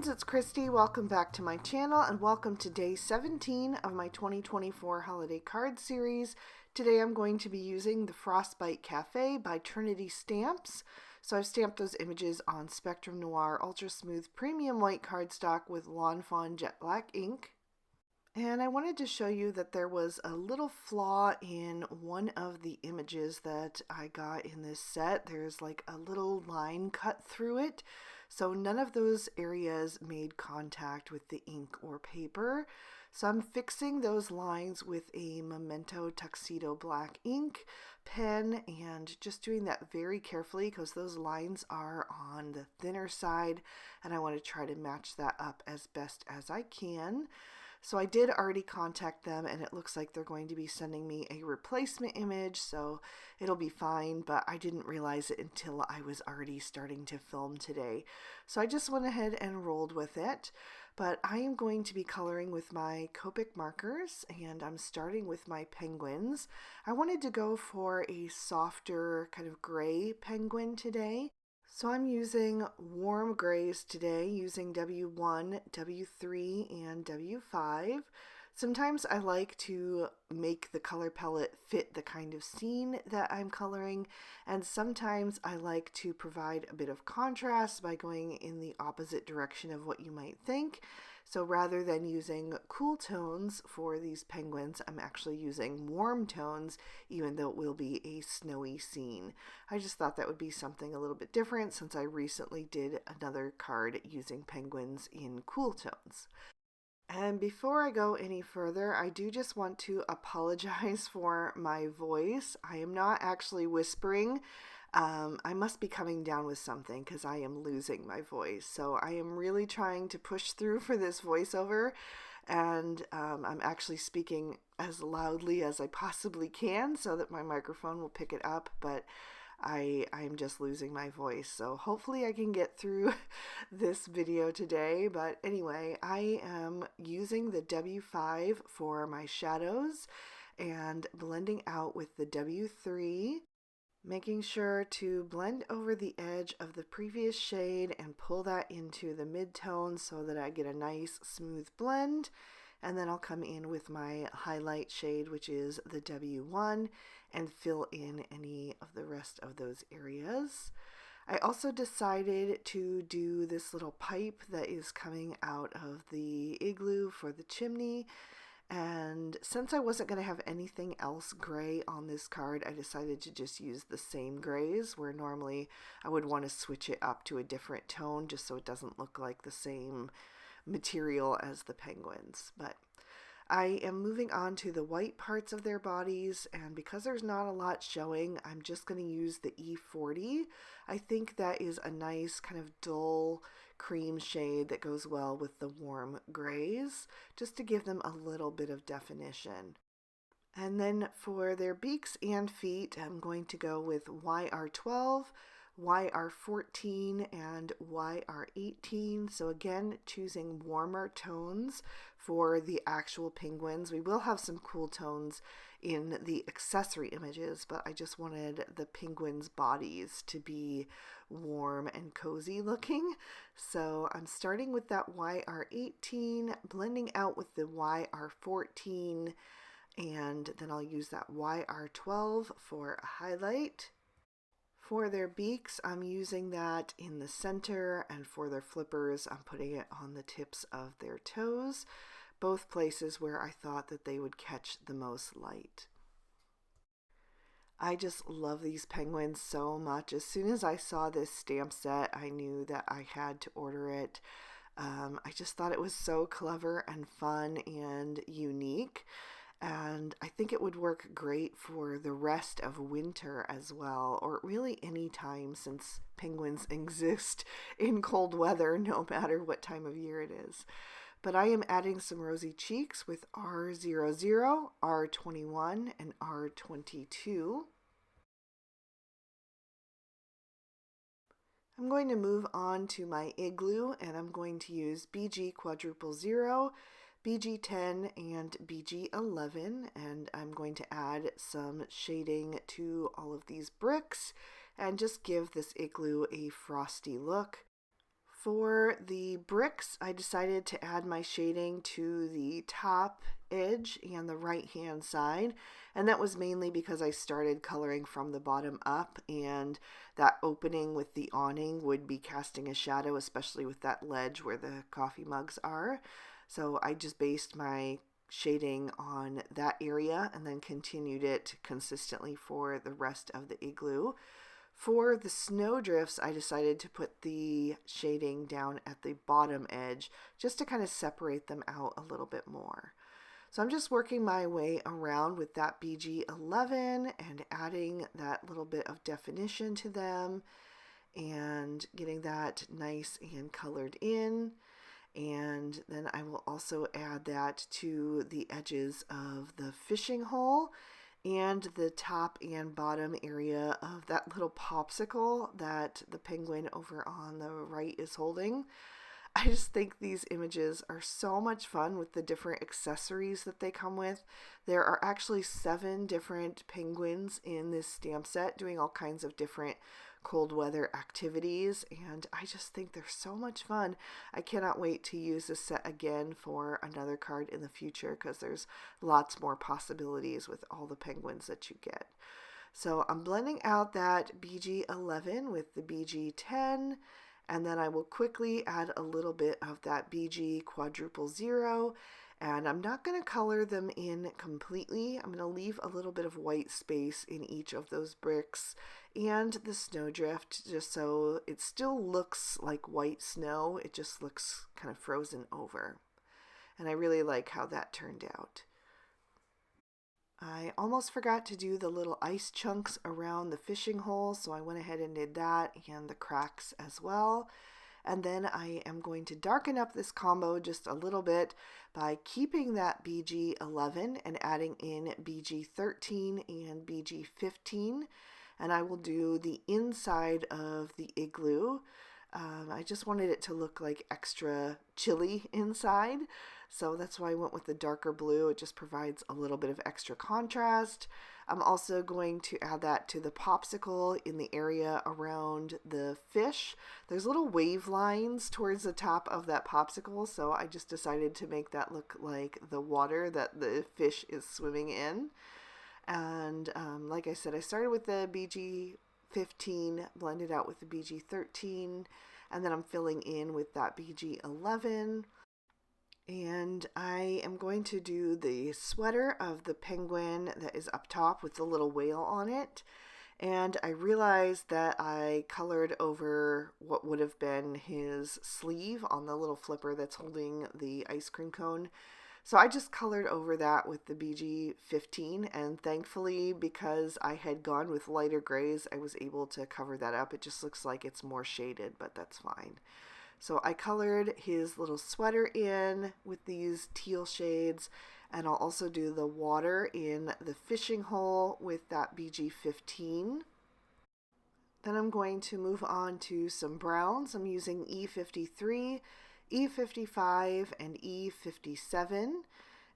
friends, it's Christy. Welcome back to my channel and welcome to day 17 of my 2024 holiday card series. Today I'm going to be using the Frostbite Cafe by Trinity stamps. So I've stamped those images on Spectrum Noir Ultra Smooth Premium White cardstock with Lawn Fawn Jet Black ink. And I wanted to show you that there was a little flaw in one of the images that I got in this set. There's like a little line cut through it. So none of those areas made contact with the ink or paper. So I'm fixing those lines with a Memento Tuxedo Black ink pen and just doing that very carefully because those lines are on the thinner side and I want to try to match that up as best as I can. So I did already contact them and it looks like they're going to be sending me a replacement image, so it'll be fine, but I didn't realize it until I was already starting to film today. So I just went ahead and rolled with it, but I am going to be coloring with my Copic markers and I'm starting with my penguins. I wanted to go for a softer kind of gray penguin today. So I'm using warm grays today, using W1, W3, and W5. Sometimes I like to make the color palette fit the kind of scene that I'm coloring, and sometimes I like to provide a bit of contrast by going in the opposite direction of what you might think. So rather than using cool tones for these penguins, I'm actually using warm tones, even though it will be a snowy scene. I just thought that would be something a little bit different since I recently did another card using penguins in cool tones. And before I go any further, I do just want to apologize for my voice. I am not actually whispering. I must be coming down with something because I am losing my voice. So I am really trying to push through for this voiceover, and I'm actually speaking as loudly as I possibly can so that my microphone will pick it up, but I'm just losing my voice. So hopefully I can get through this video today. But anyway, I am using the W5 for my shadows and blending out with the W3. Making sure to blend over the edge of the previous shade and pull that into the mid-tone so that I get a nice smooth blend. And then I'll come in with my highlight shade, which is the W1, and fill in any of the rest of those areas. I also decided to do this little pipe that is coming out of the igloo for the chimney. And since I wasn't going to have anything else gray on this card, I decided to just use the same grays, where normally I would want to switch it up to a different tone just so it doesn't look like the same material as the penguins. But I am moving on to the white parts of their bodies, and because there's not a lot showing, I'm just going to use the E40. I think that is a nice kind of dull cream shade that goes well with the warm grays, just to give them a little bit of definition. And then for their beaks and feet, I'm going to go with YR12, YR14, and YR18. So again, choosing warmer tones for the actual penguins. We will have some cool tones in the accessory images, but I just wanted the penguins' bodies to be warm and cozy looking. So I'm starting with that YR18, blending out with the YR14, and then I'll use that YR12 for a highlight. For their beaks, I'm using that in the center, and for their flippers, I'm putting it on the tips of their toes, both places where I thought that they would catch the most light. I just love these penguins so much. As soon as I saw this stamp set, I knew that I had to order it. I just thought it was so clever and fun and unique. And I think it would work great for the rest of winter as well, or really any time since penguins exist in cold weather no matter what time of year it is. But I am adding some rosy cheeks with R00, R21, and R22. I'm going to move on to my igloo, and I'm going to use BG quadruple 0, BG10, and BG11, and I'm going to add some shading to all of these bricks and just give this igloo a frosty look. For the bricks, I decided to add my shading to the top edge and the right hand side, and that was mainly because I started coloring from the bottom up, and that opening with the awning would be casting a shadow, especially with that ledge where the coffee mugs are. So I just based my shading on that area and then continued it consistently for the rest of the igloo. For the snowdrifts, I decided to put the shading down at the bottom edge just to kind of separate them out a little bit more. So I'm just working my way around with that BG11 and adding that little bit of definition to them and getting that nice and colored in. And then I will also add that to the edges of the fishing hole and the top and bottom area of that little popsicle that the penguin over on the right is holding. I just think these images are so much fun with the different accessories that they come with. There are actually 7 different penguins in this stamp set doing all kinds of different cold weather activities, and I just think they're so much fun. I cannot wait to use this set again for another card in the future because there's lots more possibilities with all the penguins that you get. So I'm blending out that BG11 with the BG10, and then I will quickly add a little bit of that BG quadruple zero, and I'm not going to color them in completely. I'm going to leave a little bit of white space in each of those bricks and the snowdrift just so it still looks like white snow. It just looks kind of frozen over. And I really like how that turned out. I almost forgot to do the little ice chunks around the fishing hole, so I went ahead and did that and the cracks as well. And then I am going to darken up this combo just a little bit by keeping that BG11 and adding in BG13 and BG15. And I will do the inside of the igloo. I just wanted it to look like extra chilly inside, so that's why I went with the darker blue. It just provides a little bit of extra contrast. I'm also going to add that to the popsicle in the area around the fish. There's little wave lines towards the top of that popsicle, so I just decided to make that look like the water that the fish is swimming in. And like I said, I started with the BG15, blended out with the BG13, and then I'm filling in with that BG11. And I am going to do the sweater of the penguin that is up top with the little whale on it. And I realized that I colored over what would have been his sleeve on the little flipper that's holding the ice cream cone. So I just colored over that with the BG15, and thankfully, because I had gone with lighter grays, I was able to cover that up. It just looks like it's more shaded, but that's fine. So I colored his little sweater in with these teal shades, and I'll also do the water in the fishing hole with that BG15. Then I'm going to move on to some browns. I'm using E53, E55, and E57,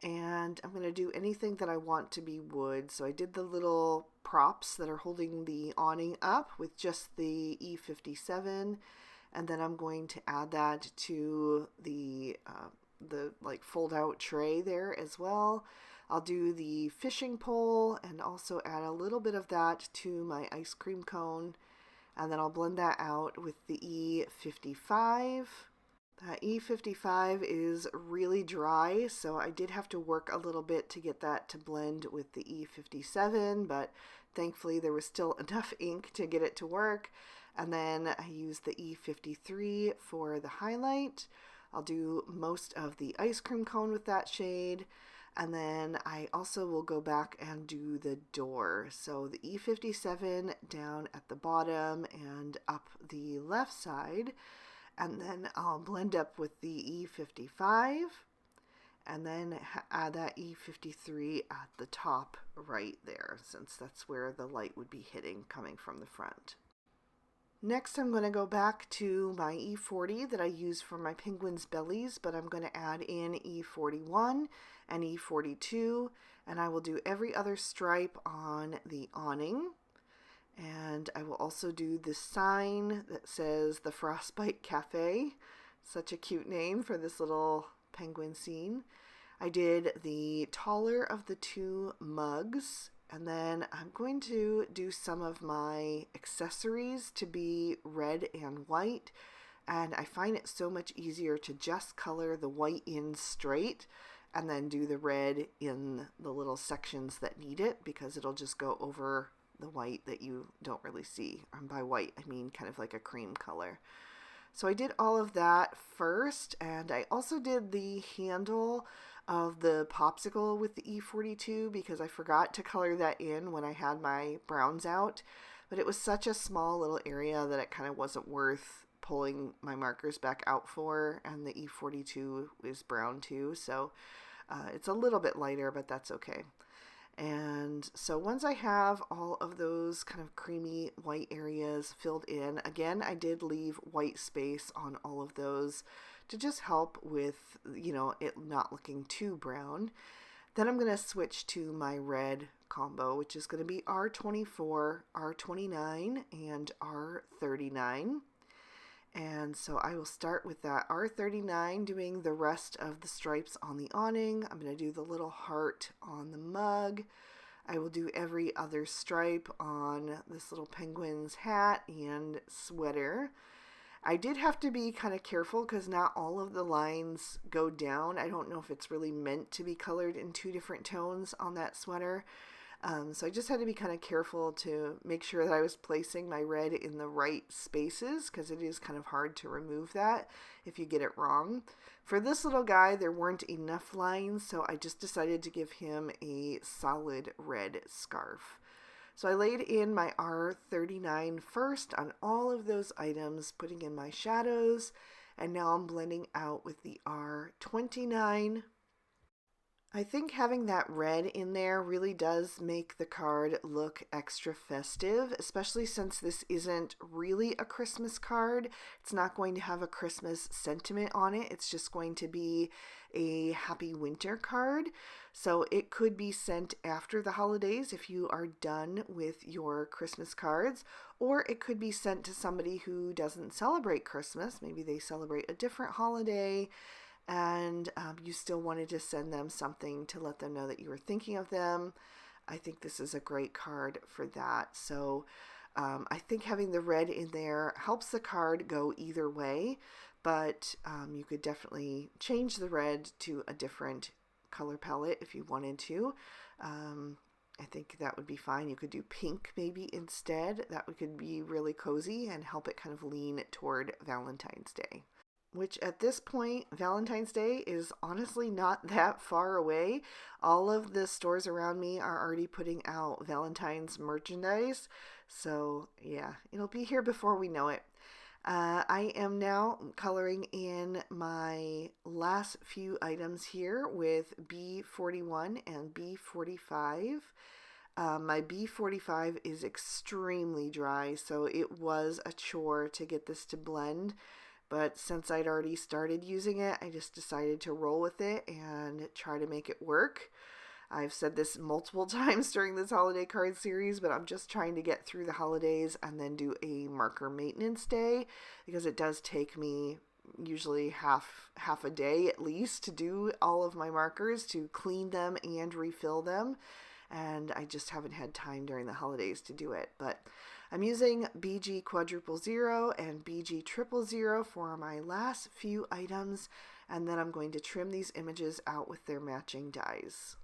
and I'm going to do anything that I want to be wood. So I did the little props that are holding the awning up with just the E57, and then I'm going to add that to the like fold out tray there as well. I'll do the fishing pole and also add a little bit of that to my ice cream cone, and then I'll blend that out with the E55. That E55 is really dry, so I did have to work a little bit to get that to blend with the E57, but thankfully there was still enough ink to get it to work. And then I used the E53 for the highlight. I'll do most of the ice cream cone with that shade. And then I also will go back and do the door. So the E57 down at the bottom and up the left side. And then I'll blend up with the E55 and then add that E53 at the top right there, since that's where the light would be hitting coming from the front. Next, I'm going to go back to my E40 that I use for my penguins' bellies, but I'm going to add in E41 and E42, and I will do every other stripe on the awning. And I will also do the sign that says the Frostbite Cafe. Such a cute name for this little penguin scene. I did the taller of the two mugs, and then I'm going to do some of my accessories to be red and white, and I find it so much easier to just color the white in straight and then do the red in the little sections that need it, because it'll just go over the white that you don't really see. And by white, I mean kind of like a cream color. So I did all of that first, and I also did the handle of the popsicle with the E42 because I forgot to color that in when I had my browns out. But it was such a small little area that it kind of wasn't worth pulling my markers back out for, and the E42 is brown too, so it's a little bit lighter, but that's okay. And so once I have all of those kind of creamy white areas filled in, again, I did leave white space on all of those to just help with, you know, it not looking too brown. Then I'm going to switch to my red combo, which is going to be R24, R29, and R39. And so I will start with that R39, doing the rest of the stripes on the awning. I'm going to do the little heart on the mug. I will do every other stripe on this little penguin's hat and sweater. I did have to be kind of careful because not all of the lines go down. I don't know if it's really meant to be colored in two different tones on that sweater. So I just had to be kind of careful to make sure that I was placing my red in the right spaces, because it is kind of hard to remove that if you get it wrong. For this little guy, there weren't enough lines, so I just decided to give him a solid red scarf. So I laid in my R39 first on all of those items, putting in my shadows, and now I'm blending out with the R29. I think having that red in there really does make the card look extra festive, especially since this isn't really a Christmas card. It's not going to have a Christmas sentiment on it. It's just going to be a happy winter card. So it could be sent after the holidays if you are done with your Christmas cards, or it could be sent to somebody who doesn't celebrate Christmas. Maybe they celebrate a different holiday, and you still wanted to send them something to let them know that you were thinking of them. I think this is a great card for that. So I think having the red in there helps the card go either way, but you could definitely change the red to a different color palette if you wanted to. I think that would be fine. You could do pink maybe instead. That could be really cozy and help it kind of lean toward Valentine's Day. Which at this point, Valentine's Day is honestly not that far away. All of the stores around me are already putting out Valentine's merchandise. So yeah, it'll be here before we know it. I am now coloring in my last few items here with B41 and B45. My B45 is extremely dry, so it was a chore to get this to blend. But since I'd already started using it, I just decided to roll with it and try to make it work. I've said this multiple times during this holiday card series, but I'm just trying to get through the holidays and then do a marker maintenance day, because it does take me usually half a day at least to do all of my markers, to clean them and refill them. And I just haven't had time during the holidays to do it. But I'm using BG quadruple 0 and BG triple 0 for my last few items, and then I'm going to trim these images out with their matching dies.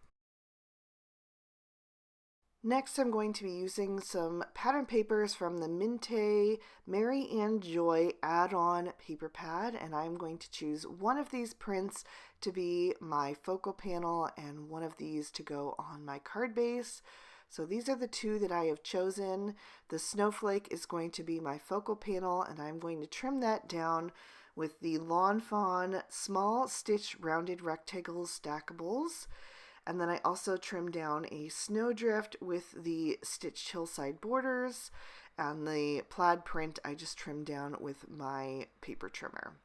Next, I'm going to be using some pattern papers from the Mintay Mary and Joy add-on paper pad, and I'm going to choose one of these prints to be my focal panel and one of these to go on my card base. So these are the two that I have chosen. The snowflake is going to be my focal panel, and I'm going to trim that down with the Lawn Fawn small stitch rounded rectangles stackables. And then I also trimmed down a snowdrift with the stitched hillside borders, and the plaid print I just trimmed down with my paper trimmer.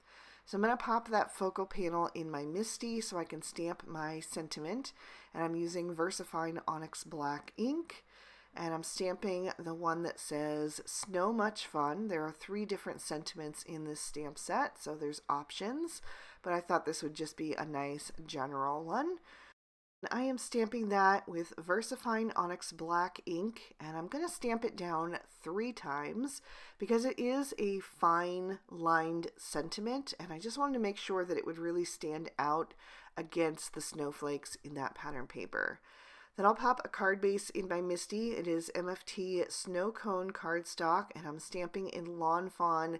So I'm going to pop that focal panel in my Misty so I can stamp my sentiment, and I'm using VersaFine Onyx Black ink. and I'm stamping the one that says Snow Much Fun. There are 3 different sentiments in this stamp set, so there's options, but I thought this would just be a nice general one. I am stamping that with VersaFine Onyx Black ink, and I'm going to stamp it down 3 times because it is a fine lined sentiment, and I just wanted to make sure that it would really stand out against the snowflakes in that pattern paper. Then I'll pop a card base in by Misty. It is MFT Snow Cone cardstock, and I'm stamping in Lawn Fawn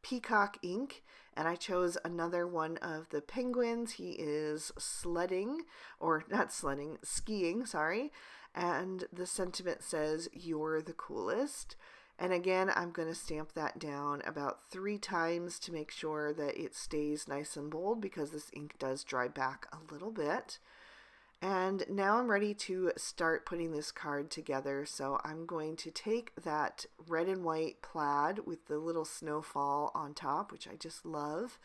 Peacock ink, and I chose another one of the penguins. He is sledding, or not sledding, skiing, sorry, and the sentiment says, "You're the coolest." And again, I'm going to stamp that down about 3 times to make sure that it stays nice and bold, because this ink does dry back a little bit. And now I'm ready to start putting this card together. So I'm going to take that red and white plaid with the little snowfall on top, which I just love,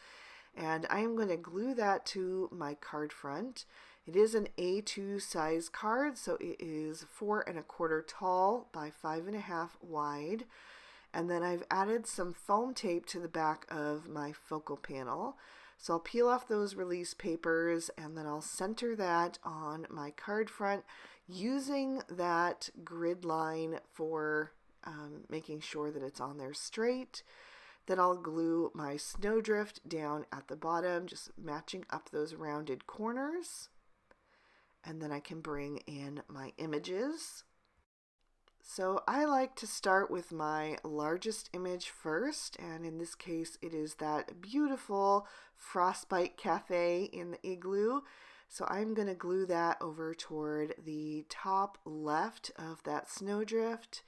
and I am going to glue that to my card front. It is an A2 size card, so it is 4 1/4 tall by 5 1/2 wide. And then I've added some foam tape to the back of my focal panel. So I'll peel off those release papers, and then I'll center that on my card front using that grid line for making sure that it's on there straight. Then I'll glue my snowdrift down at the bottom, just matching up those rounded corners. And then I can bring in my images. So I like to start with my largest image first, and in this case it is that beautiful Frostbite Cafe in the igloo. So I'm going to glue that over toward the top left of that snowdrift,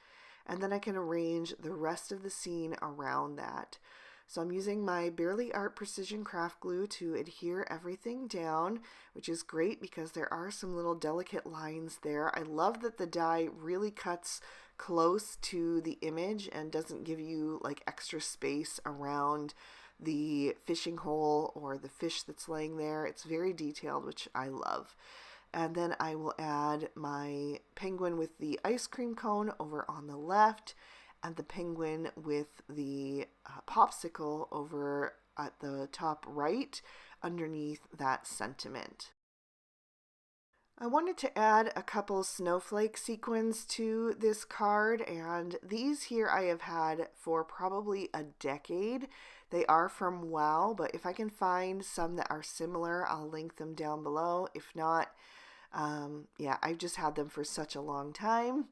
and then I can arrange the rest of the scene around that. So I'm using my Barely Art Precision Craft Glue to adhere everything down, which is great because there are some little delicate lines there. I love that the die really cuts close to the image and doesn't give you like extra space around the fishing hole or the fish that's laying there. It's very detailed, which I love. And then I will add my penguin with the ice cream cone over on the left, and the penguin with the popsicle over at the top right underneath that sentiment. I wanted to add a couple snowflake sequins to this card, and these here I have had for probably a decade. They are from WOW, but if I can find some that are similar, I'll link them down below. If not, yeah, I've just had them for such a long time.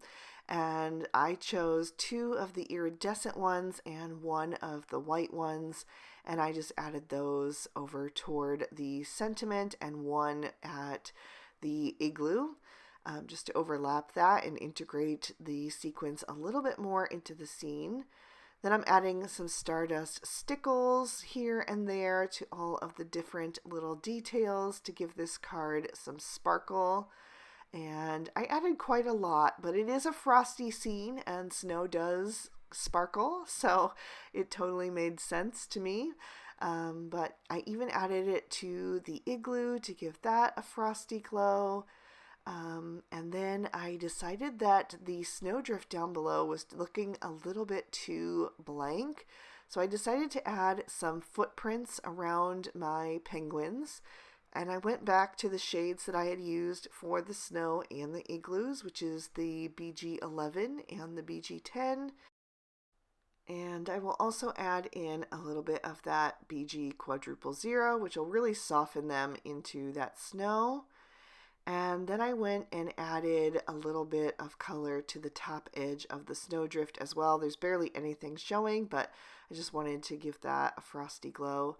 And I chose 2 of the iridescent ones and 1 of the white ones, and I just added those over toward the sentiment and 1 at the igloo, just to overlap that and integrate the sequence a little bit more into the scene. Then I'm adding some stardust stickles here and there to all of the different little details to give this card some sparkle. And I added quite a lot, but it is a frosty scene and snow does sparkle, so it totally made sense to me. But I even added it to the igloo to give that a frosty glow. And then I decided that the snowdrift down below was looking a little bit too blank, so I decided to add some footprints around my penguins. And I went back to the shades that I had used for the snow and the igloos, which is the BG11 and the BG10. And I will also add in a little bit of that BG quadruple 0, which will really soften them into that snow. And then I went and added a little bit of color to the top edge of the snowdrift as well. There's barely anything showing, but I just wanted to give that a frosty glow.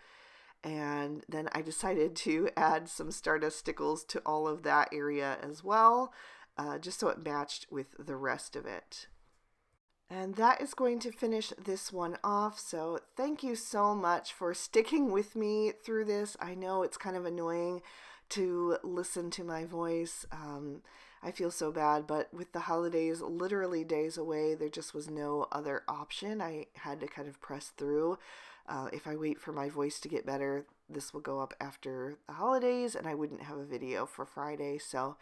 And then I decided to add some stardust stickles to all of that area as well, just so it matched with the rest of it. And that is going to finish this one off, so thank you so much for sticking with me through this. I know it's kind of annoying to listen to my voice. I feel so bad, but with the holidays literally days away, there just was no other option. I had to kind of press through. If I wait for my voice to get better, this will go up after the holidays and I wouldn't have a video for Friday. So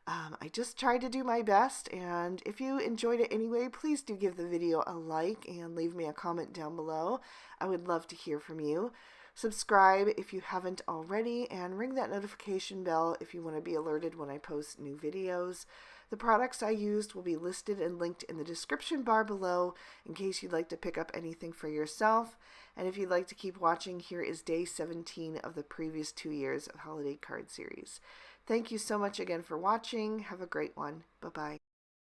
I just tried to do my best, and if you enjoyed it anyway, please do give the video a like and leave me a comment down below. I would love to hear from you. Subscribe if you haven't already, and ring that notification bell if you want to be alerted when I post new videos. The products I used will be listed and linked in the description bar below in case you'd like to pick up anything for yourself. And if you'd like to keep watching, here is day 17 of the previous 2 years of holiday card series. Thank you so much again for watching. Have a great one. Bye-bye.